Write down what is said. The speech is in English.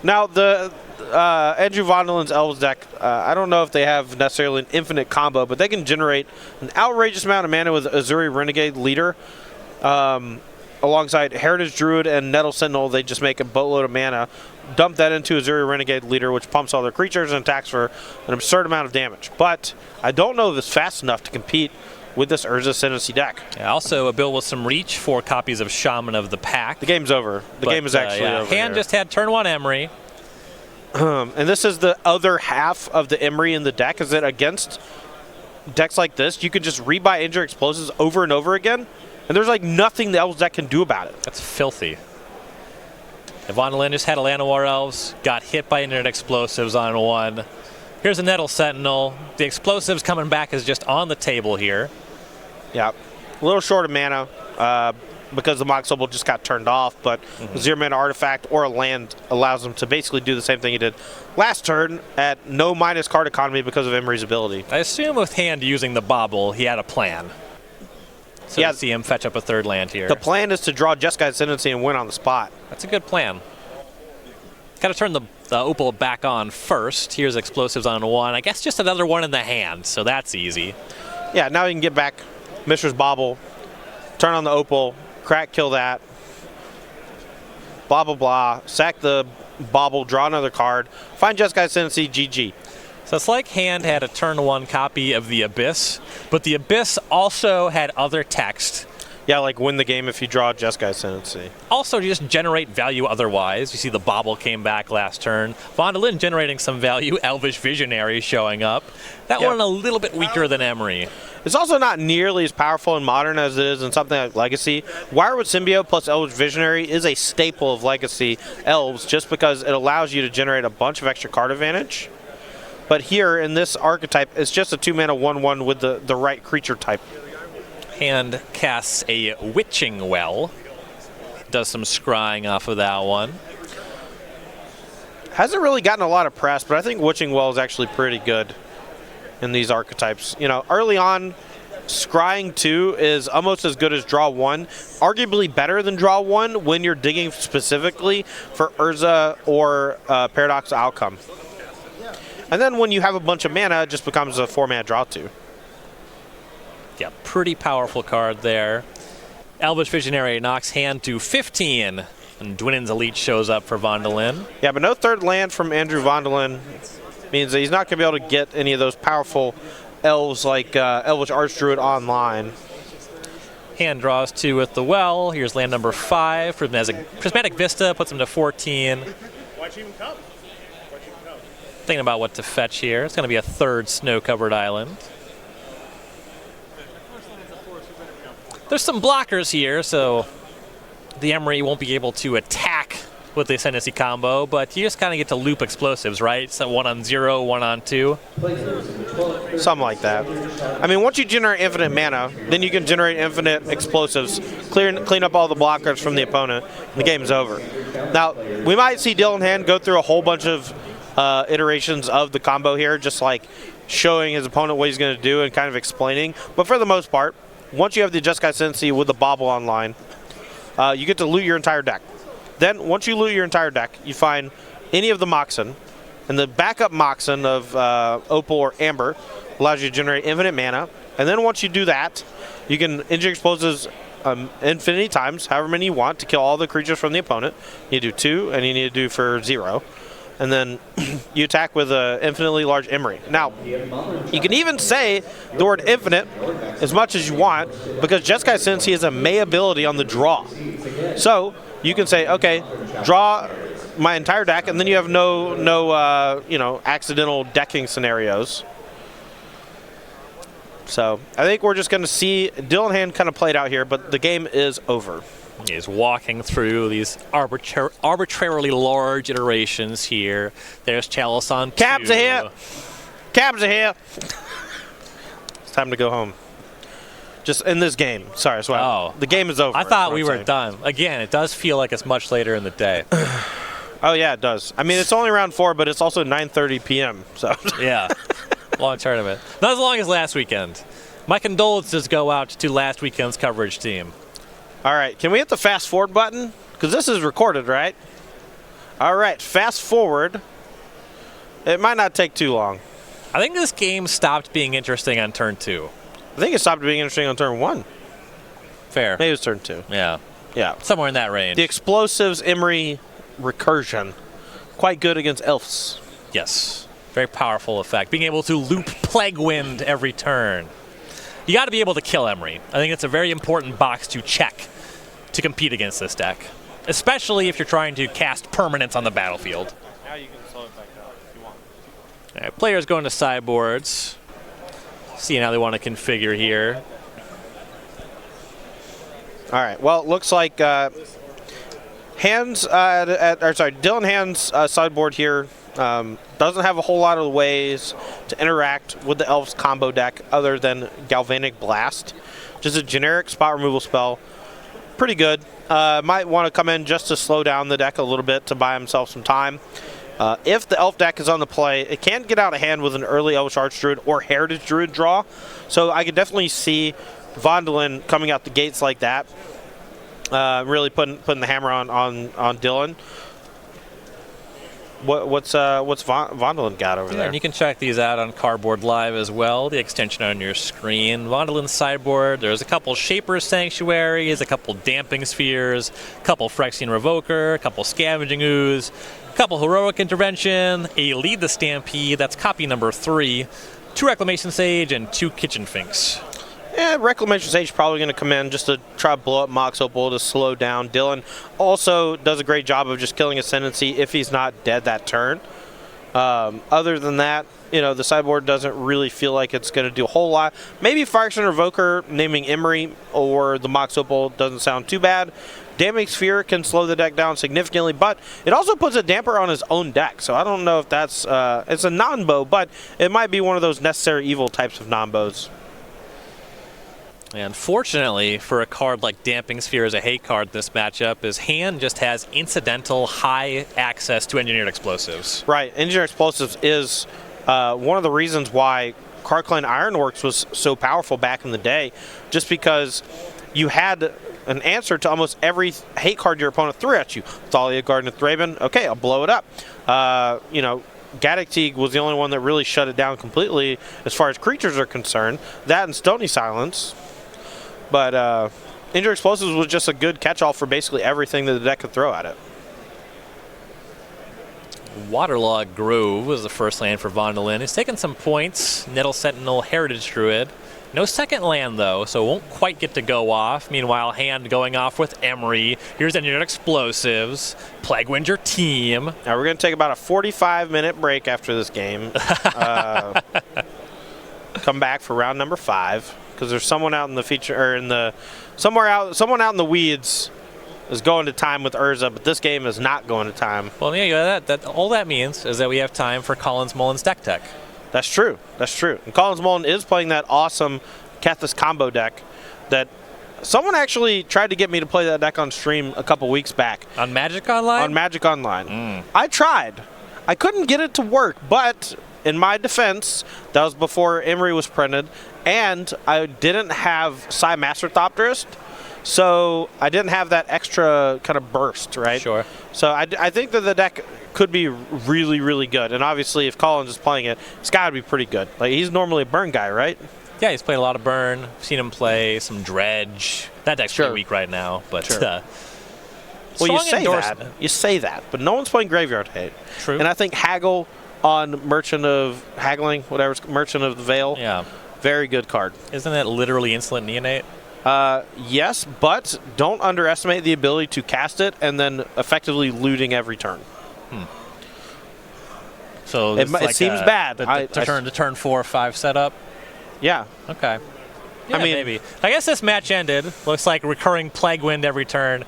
Now, the Andrew Vondelen's Elves deck, I don't know if they have necessarily an infinite combo, but they can generate an outrageous amount of mana with Azuri Renegade Leader. Alongside Heritage Druid and Nettle Sentinel, they just make a boatload of mana. Dump that into Azuri Renegade Leader, which pumps all their creatures and attacks for an absurd amount of damage. But I don't know if it's fast enough to compete with this Urza Ascendancy deck. Yeah, also a build with some reach, 4 copies of Shaman of the Pack. The game's over. The game is actually over. Hand just had turn 1 Emery. And this is the other half of the Emery in the deck, is that against decks like this, you can just rebuy Injure Explosives over and over again, and there's like nothing the Elves deck can do about it. That's filthy. Vondeylen just had a Llanowar Elves, got hit by Injure Explosives on 1. Here's a Nettle Sentinel. The Explosives coming back is just on the table here. Yeah, a little short of mana because the Mox Opal just got turned off, but a 0-mana artifact or a land allows them to basically do the same thing he did last turn at no minus card economy because of Emery's ability. I assume with Hand using the Bobble, he had a plan. So yeah, see him fetch up a 3rd land here. The plan is to draw Jeskai Ascendancy and win on the spot. That's a good plan. Got to turn the Opal back on first. Here's Explosives on 1. I guess just another one in the hand, so that's easy. Yeah, now you can get back Mishra's Bobble, turn on the Opal, crack, kill that, blah, blah, blah, sack the Bobble, draw another card, find Jeskai Ascendancy, GG. So it's like Hand had a turn 1 copy of the Abyss, but the Abyss also had other text. Yeah, like win the game if you draw Jeskai Ascendancy. Also, just generate value otherwise. You see the Bobble came back last turn. Vondeylen generating some value. Elvish Visionary showing up. That one a little bit weaker than Emery. It's also not nearly as powerful in Modern as it is in something like Legacy. Wirewood Symbiote plus Elvish Visionary is a staple of Legacy Elves just because it allows you to generate a bunch of extra card advantage. But here in this archetype, it's just a 2-mana 1/1 with the right creature type. Hand casts a Witching Well. Does some scrying off of that one. Hasn't really gotten a lot of press, but I think Witching Well is actually pretty good in these archetypes. You know, early on, Scrying 2 is almost as good as Draw 1, arguably better than Draw 1 when you're digging specifically for Urza or Paradox Outcome. And then when you have a bunch of mana, it just becomes a 4-mana Draw 2. Yeah, pretty powerful card there. Elvish Visionary knocks Hand to 15, and Dwinnen's Elite shows up for Vondeylen. Yeah, but no 3rd land from Andrew Vondeylen means that he's not going to be able to get any of those powerful elves like Elvish Archdruid online. Hand draws 2 with the Well. Here's land number 5. Has a Prismatic Vista, puts him to 14. Thinking about what to fetch here. It's going to be a 3rd snow-covered island. There's some blockers here, so the Emery won't be able to attack with the Ascendancy combo, but you just kind of get to loop Explosives, right? So 1 on 0, 1 on 2. Something like that. I mean, once you generate infinite mana, then you can generate infinite Explosives, clean up all the blockers from the opponent, and the game's over. Now, we might see Dylan Hand go through a whole bunch of iterations of the combo here, just like showing his opponent what he's going to do and kind of explaining. But for the most part, once you have the Jeskai Ascendancy with the Bobble online, you get to loot your entire deck. Then, once you loot your entire deck, you find any of the Moxen, and the backup Moxen of Opal or Amber allows you to generate infinite mana. And then once you do that, you can Injure Explosives infinity times, however many you want, to kill all the creatures from the opponent. You do 2, and you need to do for 0. And then you attack with an infinitely large Emery. Now, you can even say the word infinite as much as you want, because Jeskai Ascendancy has a May ability on the draw. So you can say, okay, draw my entire deck, and then you have no accidental decking scenarios. So I think we're just going to see Dylan Hand kind of played out here, but the game is over. He's walking through these arbitrarily large iterations here. There's Chalice on 2. Cabs are here. Cabs are here. It's time to go home. Just in this game. Sorry, Swag. The game is over. I thought we were done. Again, it does feel like it's much later in the day. Oh, yeah, it does. I mean, it's only round 4, but it's also 9:30 p.m. So yeah, long tournament. Not as long as last weekend. My condolences go out to last weekend's coverage team. All right, can we hit the fast forward button? Because this is recorded, right? All right, fast forward. It might not take too long. I think this game stopped being interesting on turn 2. I think it stopped being interesting on turn 1. Fair. Maybe it was turn 2. Yeah. Yeah. Somewhere in that range. The explosives, Emery, recursion. Quite good against elves. Yes. Very powerful effect. Being able to loop Plague Wind every turn. You got to be able to kill Emery. I think it's a very important box to check to compete against this deck, especially if you're trying to cast permanents on the battlefield. Now you can slow it back down if you want. All right, players going to sideboards. Seeing how they want to configure here. All right. Well, it looks like Dylan Hand's sideboard here doesn't have a whole lot of ways to interact with the Elves combo deck other than Galvanic Blast. Just a generic spot removal spell. Pretty good. Might want to come in just to slow down the deck a little bit to buy himself some time. If the Elf deck is on the play, it can get out of hand with an early Elvish Archdruid or Heritage Druid draw. So I could definitely see Vondeylen coming out the gates like that. Really putting the hammer on Dylan. What's Vondeylen got over there? And you can check these out on Cardboard Live as well, the extension on your screen. Vondelen's sideboard, there's a couple Shaper's Sanctuaries, a couple Damping Spheres, a couple Phyrexian Revoker, a couple Scavenging Ooze, a couple Heroic Intervention, a Lead the Stampede, that's copy number 3, 2 Reclamation Sage, and 2 Kitchen Finks. Yeah, Reclamation Sage is probably going to come in just to try to blow up Mox Opal to slow down Dylan. Also does a great job of just killing Ascendancy if he's not dead that turn. Other than that, the sideboard doesn't really feel like it's going to do a whole lot. Maybe Phyrexian Revoker naming Emery or the Mox Opal doesn't sound too bad. Damping Sphere can slow the deck down significantly, but it also puts a damper on his own deck. So I don't know if that's it's a non-bow, but it might be one of those necessary evil types of non-bows. And fortunately for a card like Damping Sphere as a hate card in this matchup, his hand just has incidental high access to Engineered Explosives. Right. Engineered Explosives is one of the reasons why Karkland Ironworks was so powerful back in the day, just because you had an answer to almost every hate card your opponent threw at you. Thalia, Garden of Thraben, okay, I'll blow it up. Gaddock Teague was the only one that really shut it down completely as far as creatures are concerned. That and Stony Silence. But Engineered Explosives was just a good catch-all for basically everything that the deck could throw at it. Waterlogged Grove was the first land for Vondeylen. He's taken some points. Nettle Sentinel, Heritage Druid. No second land, though, so won't quite get to go off. Meanwhile, Hand going off with Emery. Here's Engineered Explosives. Plaguewind your team. Now, we're going to take about a 45-minute break after this game. Come back for round number 5. Because there's someone out in the feature, or someone out in the weeds is going to time with Urza, but this game is not going to time. Well, yeah, that all that means is that we have time for Collins Mullen's deck tech. That's true. That's true. And Collins Mullen is playing that awesome Kethis combo deck that someone actually tried to get me to play that deck on stream a couple weeks back. On Magic Online? On Magic Online. I tried. I couldn't get it to work, but in my defense, that was before Emery was printed, and I didn't have Psi Master Thopterist, so I didn't have that extra kind of burst, right? Sure. So I think that the deck could be really, really good, and obviously if Collins is playing it, it's got to be pretty good. Like, he's normally a burn guy, right? Yeah, he's played a lot of burn. I've seen him play some dredge. That deck's pretty weak right now, but well, you say that, but no one's playing Graveyard Hate. True. And I think Haggle on Merchant of Merchant of the Veil. Yeah. Very good card. Isn't it literally instant neonate? Yes, but don't underestimate the ability to cast it and then effectively looting every turn. So it seems bad. The turn 4 or 5 setup? Yeah. Okay. Yeah, I mean, maybe. I guess this match ended. Looks like recurring Plague Wind every turn.